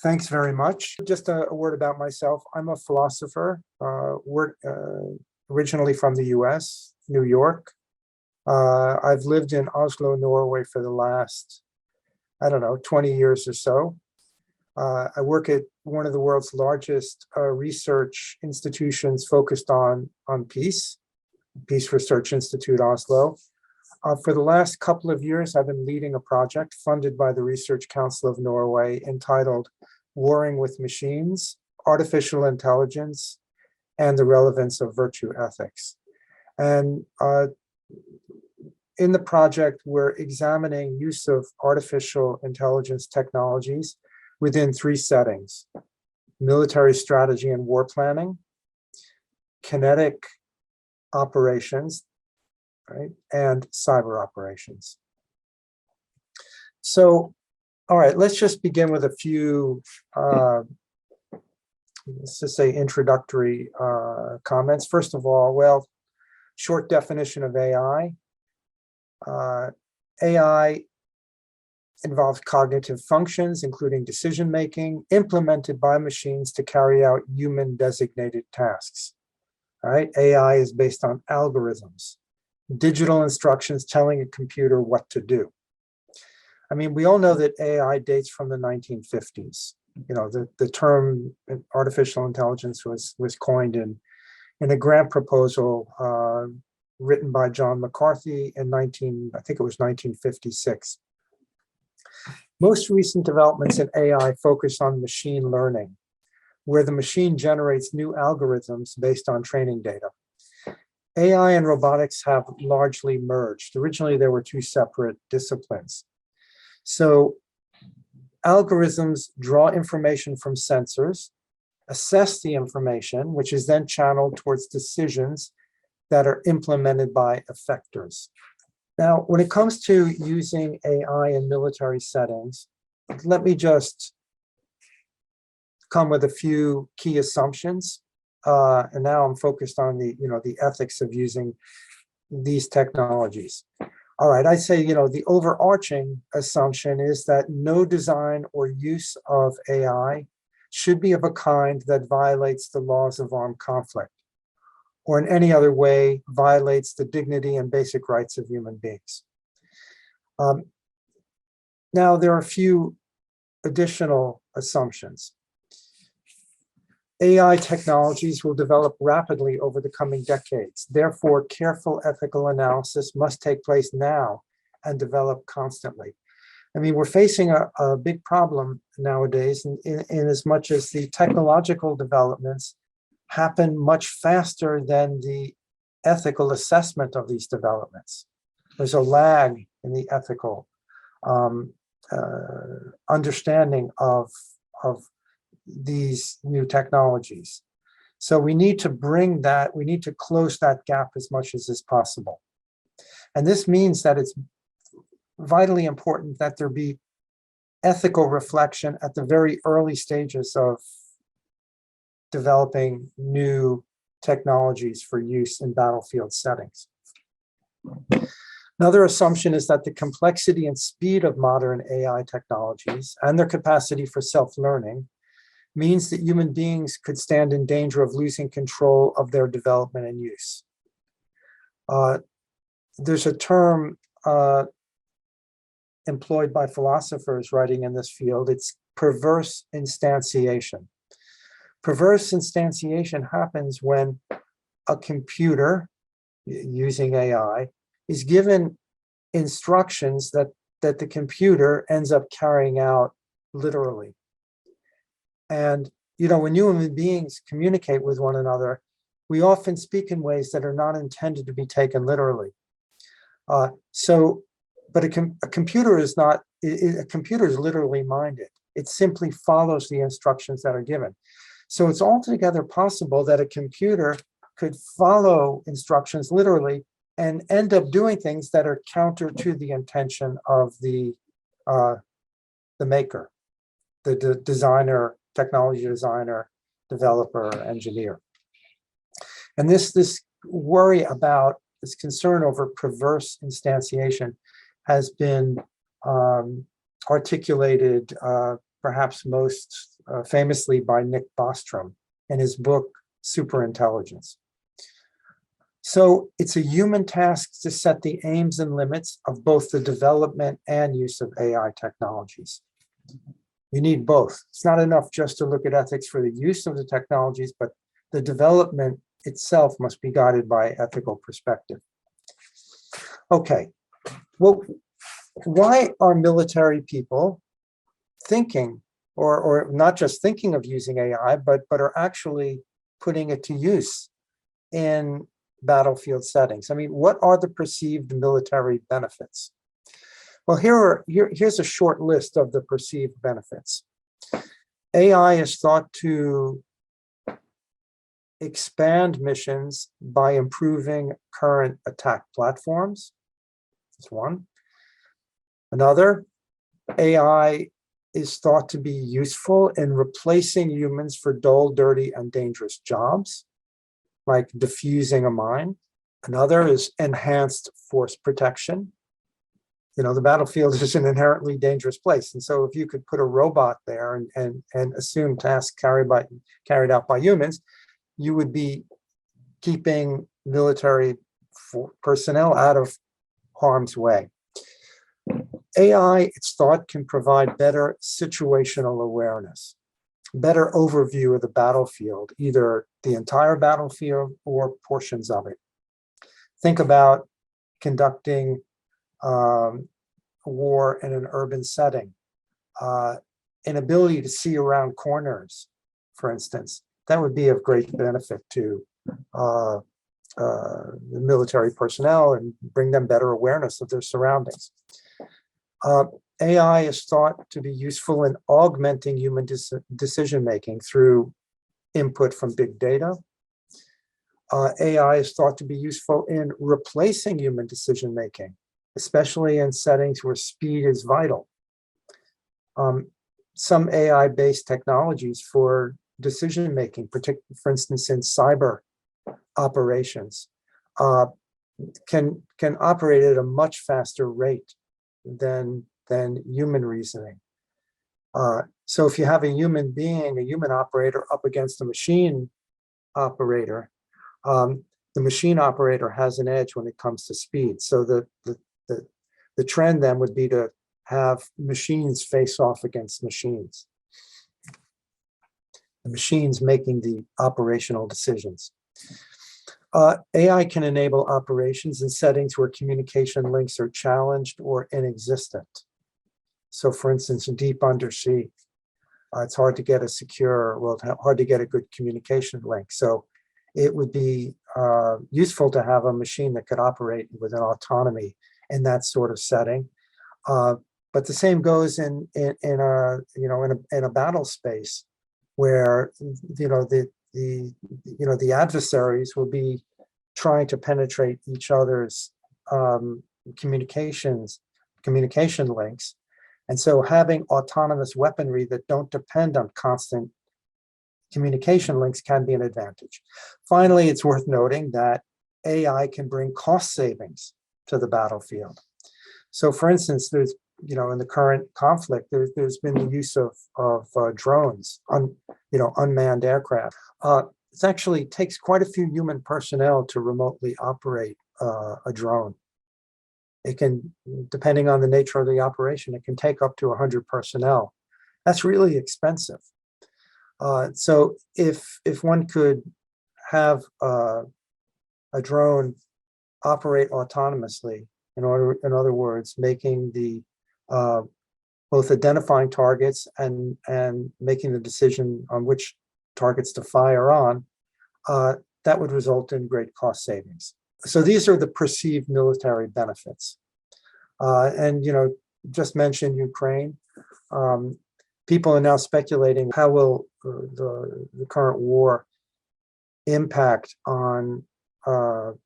Thanks very much. Just a word about myself. I'm a philosopher, originally from the US, New York. I've lived in Oslo, Norway for the last, 20 years or so. I work at one of the world's largest research institutions focused on peace, Peace Research Institute Oslo. For the last couple of years, I've been leading a project funded by the Research Council of Norway entitled Warring with Machines, Artificial Intelligence, and the Relevance of Virtue Ethics. And in the project, we're examining use of artificial intelligence technologies within three settings: military strategy and war planning, kinetic operations, right, and cyber operations. So, all right, let's just begin with a few, let's just say, introductory comments. First of all, well, short definition of AI. AI involves cognitive functions, including decision-making, implemented by machines to carry out human-designated tasks. All right, AI is based on algorithms, digital instructions telling a computer what to do. I mean, we all know that AI dates from the 1950s. You know, the term artificial intelligence was coined in a grant proposal written by John McCarthy in 1956. Most recent developments in AI focus on machine learning, where the machine generates new algorithms based on training data. AI and robotics have largely merged. Originally, there were two separate disciplines. So algorithms draw information from sensors, assess the information, which is then channeled towards decisions that are implemented by effectors. Now, when it comes to using AI in military settings, let me just come with a few key assumptions. And now I'm focused on the ethics of using these technologies. All right, I say, the overarching assumption is that no design or use of AI should be of a kind that violates the laws of armed conflict or in any other way violates the dignity and basic rights of human beings. Now, there are a few additional assumptions. AI technologies will develop rapidly over the coming decades. Therefore, careful ethical analysis must take place now and develop constantly. I mean, we're facing a big problem nowadays in as much as the technological developments happen much faster than the ethical assessment of these developments. There's a lag in the ethical understanding of these new technologies. So we need to close that gap as much as is possible. And this means that it's vitally important that there be ethical reflection at the very early stages of developing new technologies for use in battlefield settings. Another assumption is that the complexity and speed of modern AI technologies and their capacity for self-learning means that human beings could stand in danger of losing control of their development and use. There's a term employed by philosophers writing in this field. It's perverse instantiation. Perverse instantiation happens when a computer, using AI, is given instructions that the computer ends up carrying out literally. And, when human beings communicate with one another, we often speak in ways that are not intended to be taken literally. But a computer is literally minded. It simply follows the instructions that are given. So it's altogether possible that a computer could follow instructions literally and end up doing things that are counter to the intention of the maker, the designer, technology designer, developer, engineer. And this worry about, this concern over perverse instantiation has been articulated perhaps most famously by Nick Bostrom in his book, Superintelligence. So it's a human task to set the aims and limits of both the development and use of AI technologies. You need both. It's not enough just to look at ethics for the use of the technologies, but the development itself must be guided by ethical perspective. Okay, well, why are military people thinking, or not just thinking of using AI, but are actually putting it to use in battlefield settings? I mean, what are the perceived military benefits? Well, here's a short list of the perceived benefits. AI is thought to expand missions by improving current attack platforms. That's one. Another, AI is thought to be useful in replacing humans for dull, dirty, and dangerous jobs, like defusing a mine. Another is enhanced force protection. You know, the battlefield is an inherently dangerous place. And so if you could put a robot there and assume tasks carried out by humans, you would be keeping military personnel out of harm's way. AI, it's thought, can provide better situational awareness, better overview of the battlefield, either the entire battlefield or portions of it. Think about conducting war in an urban setting, an ability to see around corners, for instance. That would be of great benefit to the military personnel and bring them better awareness of their surroundings. AI is thought to be useful in augmenting human decision-making through input from big data. AI is thought to be useful in replacing human decision-making, especially in settings where speed is vital. Some AI-based technologies for decision-making, particularly, for instance, in cyber operations, can operate at a much faster rate than human reasoning. So if you have a human being, a human operator up against a machine operator, the machine operator has an edge when it comes to speed. So the trend then would be to have machines face off against machines. The machines making the operational decisions. AI can enable operations in settings where communication links are challenged or inexistent. So for instance, in deep undersea, it's hard to get a secure, well, hard to get a good communication link. So it would be useful to have a machine that could operate with an autonomy in that sort of setting. But the same goes in a battle space where the adversaries will be trying to penetrate each other's communication links. And so having autonomous weaponry that don't depend on constant communication links can be an advantage. Finally, it's worth noting that AI can bring cost savings to the battlefield. So for instance, there's, in the current conflict, there's been the use of drones, unmanned aircraft. It actually takes quite a few human personnel to remotely operate a drone. It can, depending on the nature of the operation, it can take up to 100 personnel. That's really expensive. So if one could have a drone operate autonomously, in other words, making the both identifying targets and making the decision on which targets to fire on, that would result in great cost savings. So these are the perceived military benefits. And just mentioned Ukraine. People are now speculating how will the current war impact on the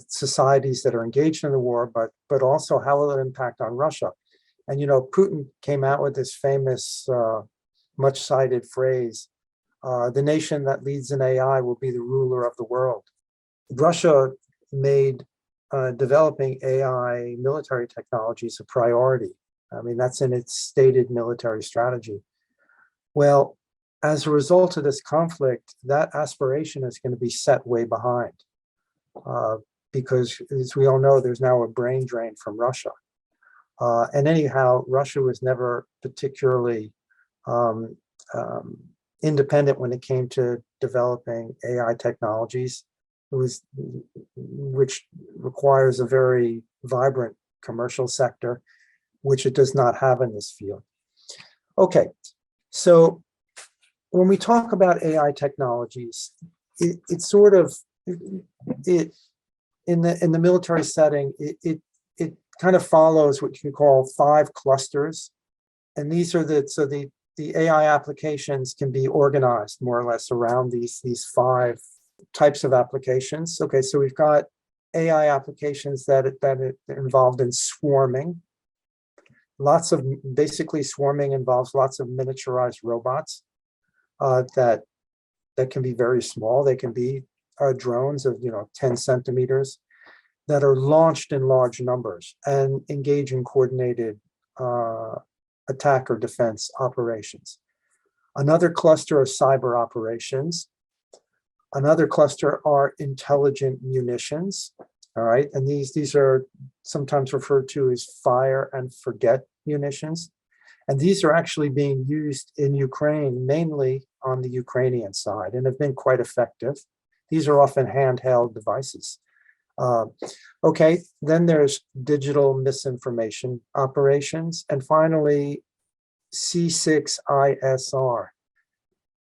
societies that are engaged in the war, but also how will it impact on Russia? And Putin came out with this famous, much cited phrase: "The nation that leads in AI will be the ruler of the world." Russia made developing AI military technologies a priority. I mean, that's in its stated military strategy. Well, as a result of this conflict, that aspiration is going to be set way behind, because as we all know, there's now a brain drain from Russia. And anyhow, Russia was never particularly um, independent when it came to developing AI technologies, which requires a very vibrant commercial sector, which it does not have in this field. Okay, so when we talk about AI technologies, it sort of in the military setting, it kind of follows what you can call 5 clusters, and these are the AI applications can be organized more or less around these 5 types of applications. Okay, so we've got AI applications that are involved in swarming. Basically swarming involves lots of miniaturized robots that can be very small. They can be drones of 10 centimeters that are launched in large numbers and engage in coordinated attack or defense operations. Another cluster are cyber operations. Another cluster are intelligent munitions. All right, and these are sometimes referred to as fire and forget munitions. And these are actually being used in Ukraine, mainly on the Ukrainian side, and have been quite effective. These are often handheld devices. Okay, then there's digital misinformation operations. And finally, C6ISR,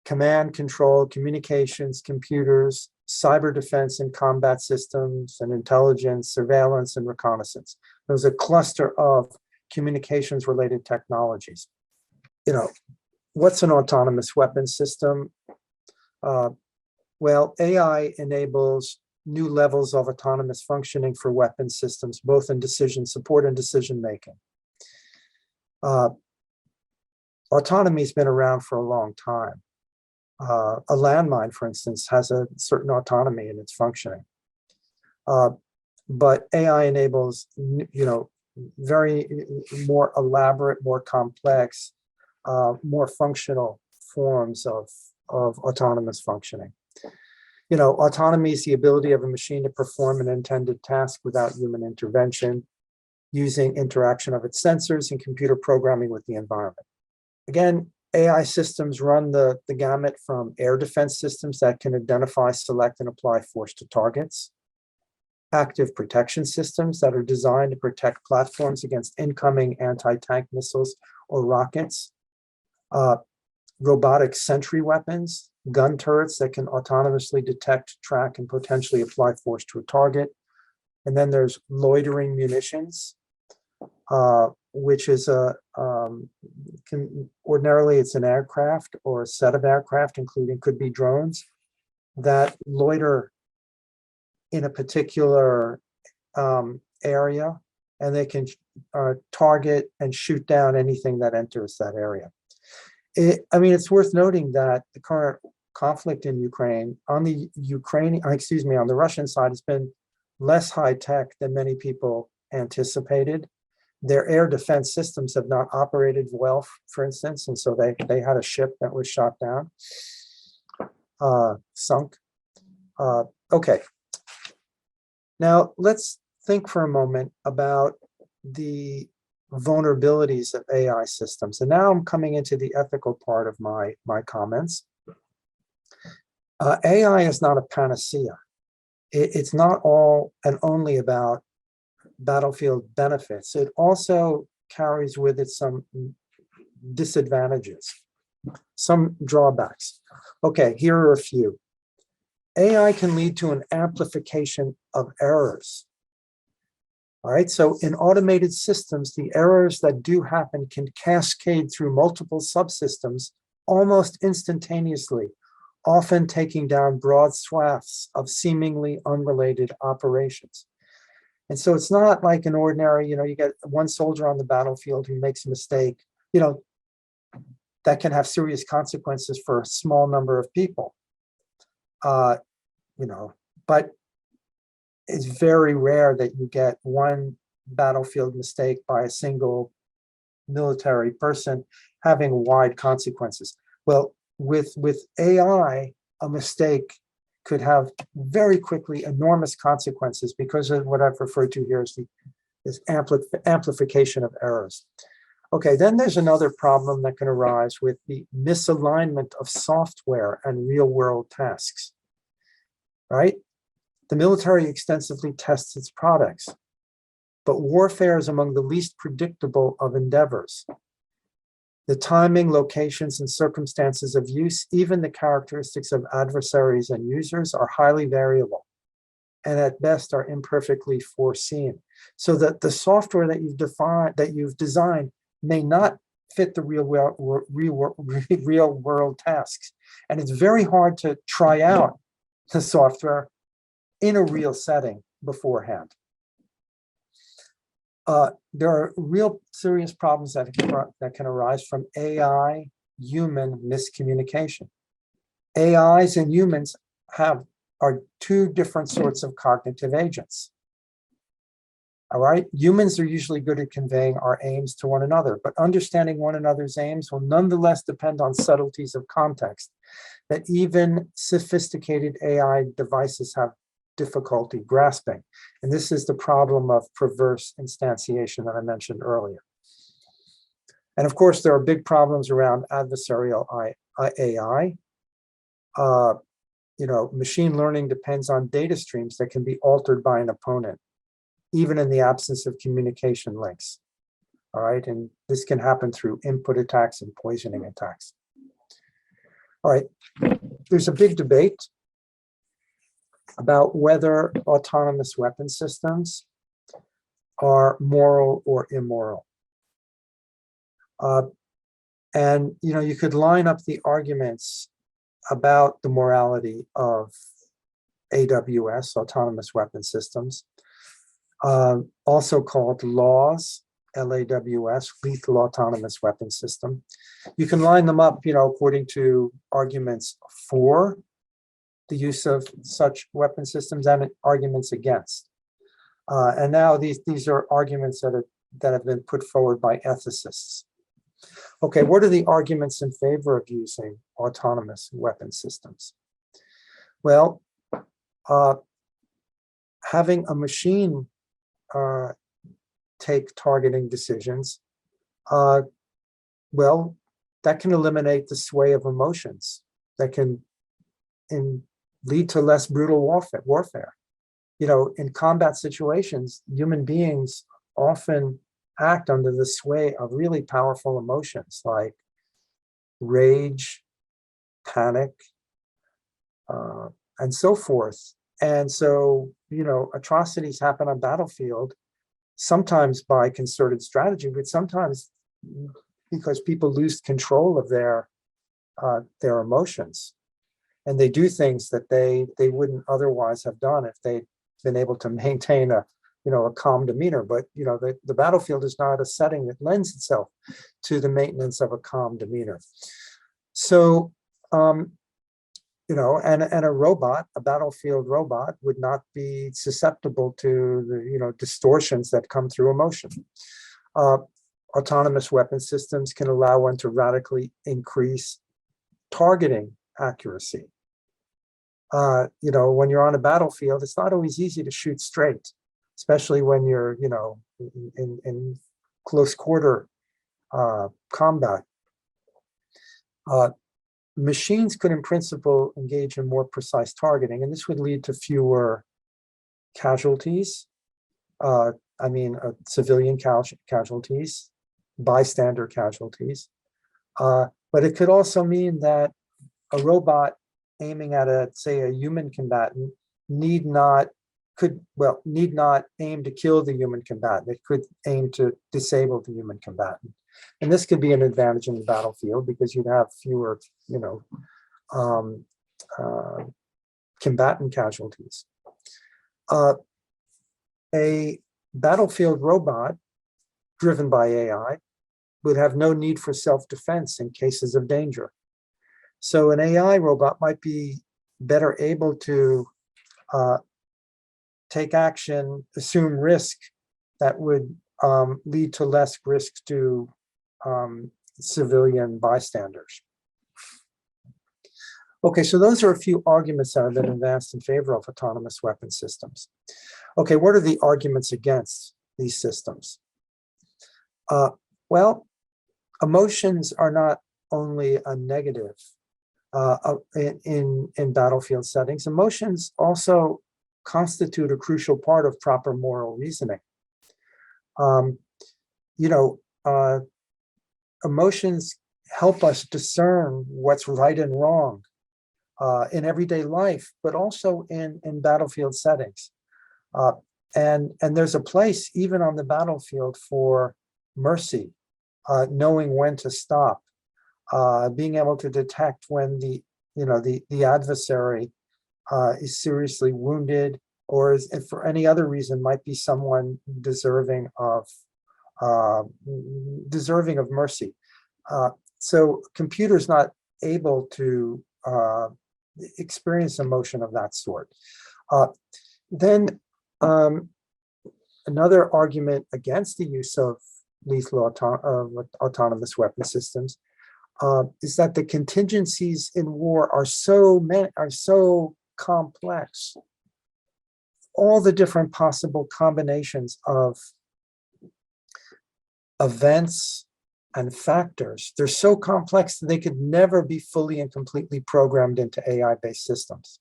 command control, communications, computers, cyber defense and combat systems, and intelligence, surveillance, and reconnaissance. There's a cluster of communications related technologies. What's an autonomous weapon system? Well, AI enables new levels of autonomous functioning for weapon systems, both in decision support and decision making. Autonomy has been around for a long time. A landmine, for instance, has a certain autonomy in its functioning. But AI enables, very more elaborate, more complex, more functional forms of autonomous functioning. Autonomy is the ability of a machine to perform an intended task without human intervention, using interaction of its sensors and computer programming with the environment. Again, AI systems run the gamut from air defense systems that can identify, select, and apply force to targets, active protection systems that are designed to protect platforms against incoming anti-tank missiles or rockets, robotic sentry weapons, gun turrets that can autonomously detect, track, and potentially apply force to a target. And then there's loitering munitions, which is ordinarily it's an aircraft or a set of aircraft, including could be drones, that loiter in a particular area, and they can target and shoot down anything that enters that area. It's worth noting that the current conflict in Ukraine, on the Russian side, has been less high tech than many people anticipated. Their air defense systems have not operated well, for instance, and so they had a ship that was shot down, sunk. Okay. Now let's think for a moment about the vulnerabilities of AI systems. And now I'm coming into the ethical part of my comments. AI is not a panacea. It's not all and only about battlefield benefits. It also carries with it some disadvantages, some drawbacks. Okay, here are a few. AI can lead to an amplification of errors. All right, so in automated systems, the errors that do happen can cascade through multiple subsystems almost instantaneously, often taking down broad swaths of seemingly unrelated operations. And so it's not like an ordinary, you get one soldier on the battlefield who makes a mistake, that can have serious consequences for a small number of people. But it's very rare that you get one battlefield mistake by a single military person having wide consequences. Well, with AI, a mistake could have very quickly enormous consequences because of what I've referred to here as this amplification of errors. Okay, then there's another problem that can arise with the misalignment of software and real-world tasks, right? The military extensively tests its products, but warfare is among the least predictable of endeavors. The timing, locations, and circumstances of use, even the characteristics of adversaries and users, are highly variable, and at best are imperfectly foreseen. So that the software that you've designed may not fit the real world tasks. And it's very hard to try out the software in a real setting beforehand. There are real serious problems that can arise from AI-human miscommunication. AIs and humans are two different sorts of cognitive agents. All right, humans are usually good at conveying our aims to one another, but understanding one another's aims will nonetheless depend on subtleties of context that even sophisticated AI devices have difficulty grasping. And this is the problem of perverse instantiation that I mentioned earlier. And of course, there are big problems around adversarial AI. Machine learning depends on data streams that can be altered by an opponent, even in the absence of communication links. All right, and this can happen through input attacks and poisoning attacks. All right, there's a big debate about whether autonomous weapon systems are moral or immoral. And you could line up the arguments about the morality of AWS, autonomous weapon systems, also called LAWS, LAWS, lethal autonomous weapon system. You can line them up, according to arguments for the use of such weapon systems and arguments against. And now these are arguments that have been put forward by ethicists. Okay, what are the arguments in favor of using autonomous weapon systems? Well, having a machine take targeting decisions, well, that can eliminate the sway of emotions, that can lead to less brutal warfare. In combat situations, human beings often act under the sway of really powerful emotions like rage, panic, and so forth. And so, atrocities happen on battlefield, sometimes by concerted strategy, but sometimes because people lose control of their emotions. And they do things that they wouldn't otherwise have done if they'd been able to maintain a calm demeanor. But the battlefield is not a setting that lends itself to the maintenance of a calm demeanor. So, and a battlefield robot would not be susceptible to the distortions that come through emotion. Autonomous weapon systems can allow one to radically increase targeting accuracy. When you're on a battlefield, it's not always easy to shoot straight, especially when you're, in close quarter combat. Machines could, in principle, engage in more precise targeting, and this would lead to fewer casualties. Civilian casualties, bystander casualties. But it could also mean that a robot aiming at a human combatant need not aim to kill the human combatant. It could aim to disable the human combatant. And this could be an advantage in the battlefield because you'd have fewer, combatant casualties. A battlefield robot driven by AI would have no need for self-defense in cases of danger. So an AI robot might be better able to take action, assume risk that would lead to less risk to civilian bystanders. Okay, so those are a few arguments that have been advanced in favor of autonomous weapon systems. Okay, what are the arguments against these systems? Well, emotions are not only a negative in battlefield settings. Emotions also constitute a crucial part of proper moral reasoning. Emotions help us discern what's right and wrong in everyday life, but also in battlefield settings. And there's a place even on the battlefield for mercy, knowing when to stop, being able to detect when the adversary is seriously wounded, or is, if for any other reason, might be someone deserving of mercy. So computers not able to experience emotion of that sort. Then another argument against the use of lethal autonomous weapon systems is that the contingencies in war are so complex. All the different possible combinations of events and factors, they're so complex that they could never be fully and completely programmed into AI-based systems.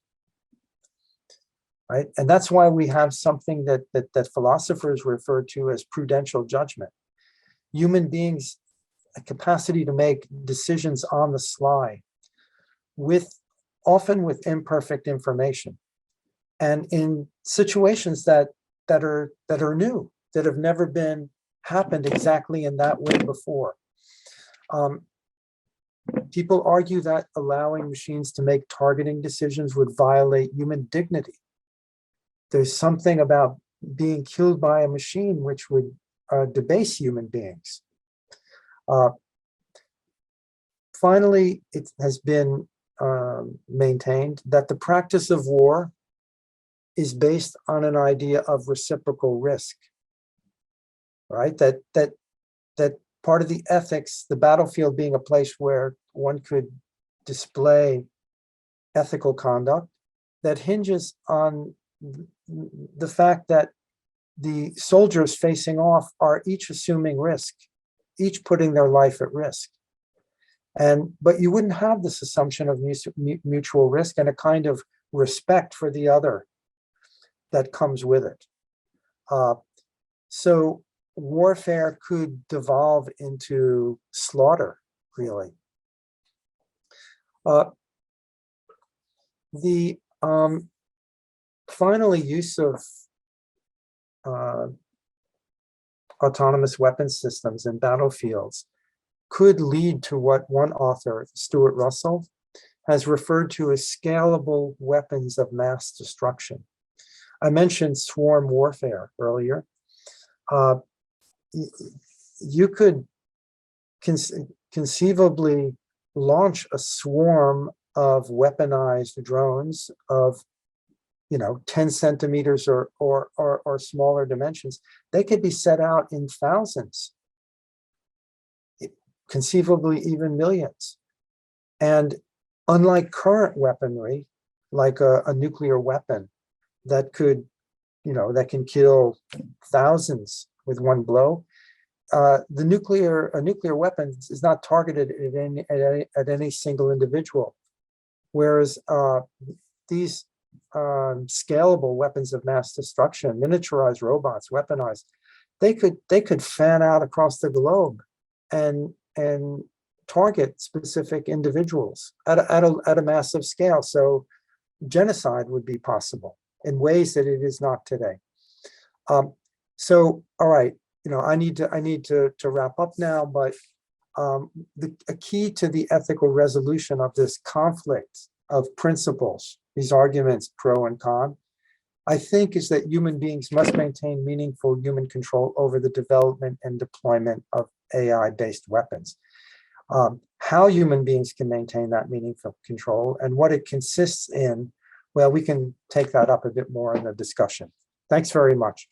Right? And that's why we have something that philosophers refer to as prudential judgment. Human beings' a capacity to make decisions on the sly, often with imperfect information, and in situations that are new, that have never happened exactly in that way before. People argue that allowing machines to make targeting decisions would violate human dignity. There's something about being killed by a machine which would debase human beings. Finally, it has been maintained that the practice of war is based on an idea of reciprocal risk, right? That part of the ethics, the battlefield being a place where one could display ethical conduct, that hinges on the fact that the soldiers facing off are each assuming risk, each putting their life at risk. But you wouldn't have this assumption of mutual risk and a kind of respect for the other that comes with it. So warfare could devolve into slaughter, really. Finally, use of autonomous weapon systems in battlefields could lead to what one author, Stuart Russell, has referred to as scalable weapons of mass destruction. I mentioned swarm warfare earlier. You could conceivably launch a swarm of weaponized drones of 10 centimeters or smaller dimensions. They could be set out in thousands, conceivably even millions. And unlike current weaponry, like a nuclear weapon that that can kill thousands with one blow, a nuclear weapon is not targeted at any single individual. Whereas these scalable weapons of mass destruction, miniaturized robots, weaponized, they could fan out across the globe and target specific individuals at a massive scale. So genocide would be possible in ways that it is not today. So, all right, I need to wrap up now, but a key to the ethical resolution of this conflict of principles, these arguments pro and con, I think, is that human beings must maintain meaningful human control over the development and deployment of AI-based weapons. How human beings can maintain that meaningful control and what it consists in, well, we can take that up a bit more in the discussion. Thanks very much.